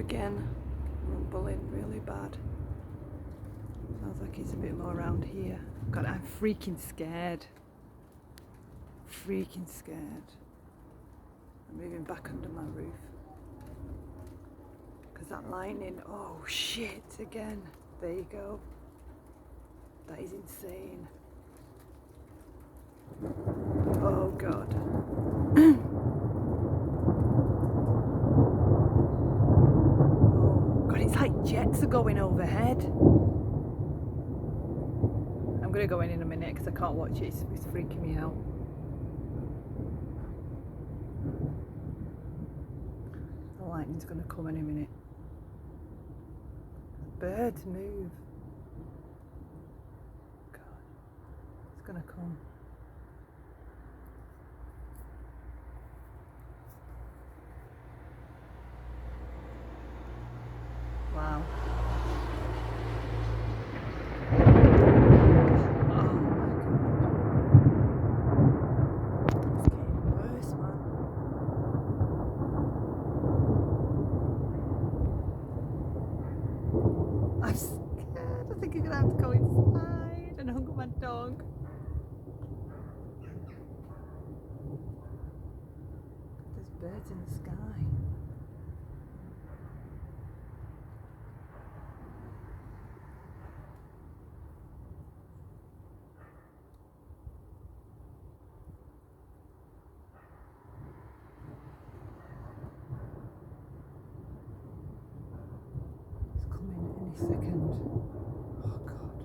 again, rumbling really bad. Sounds like it's a bit more around here. God, I'm freaking scared. Freaking scared. I'm moving back under my roof. Because that lightning, oh shit, again. There you go. That is insane. Oh God. Oh God, it's like jets are going overhead. I'm going to go in a minute because I can't watch it. It's freaking me out. The lightning's going to come any minute. The birds move. God, it's going to come. Wow. I'm scared. I think I'm gonna have to go inside and hug my dog. There's birds in the sky. It's coming any second. Oh God.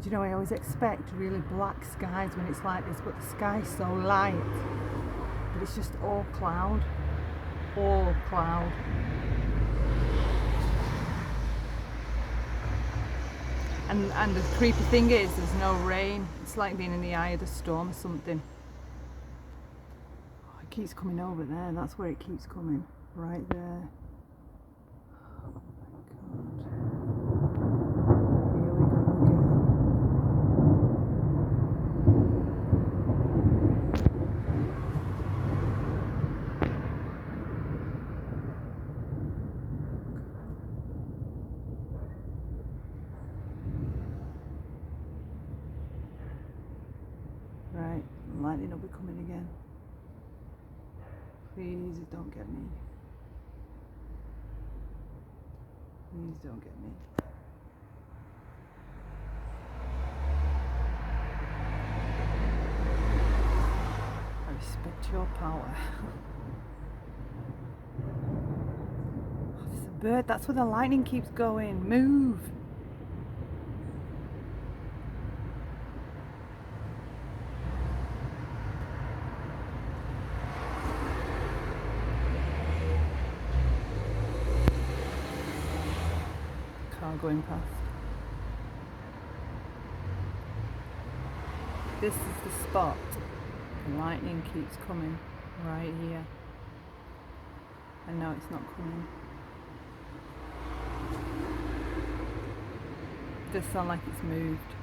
Do you know, I always expect really black skies when it's like this, but the sky's so light. But it's just all cloud. All cloud. And the creepy thing is there's no rain. It's like being in the eye of the storm or something. Oh, it keeps coming over there. That's where it keeps coming. Right there. Oh my God. Here we go again. Right, lightning will be coming again. Please don't get me. Please don't get me. I respect your power. Oh, there's a bird. That's where the lightning keeps going. Move. Car going past. This is the spot. The lightning keeps coming right here. And now it's not coming. It does sound like it's moved.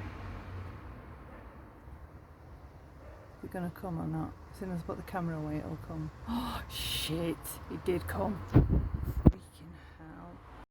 Is it gonna come or not? As soon as I put the camera away, it'll come. Oh shit! It did come.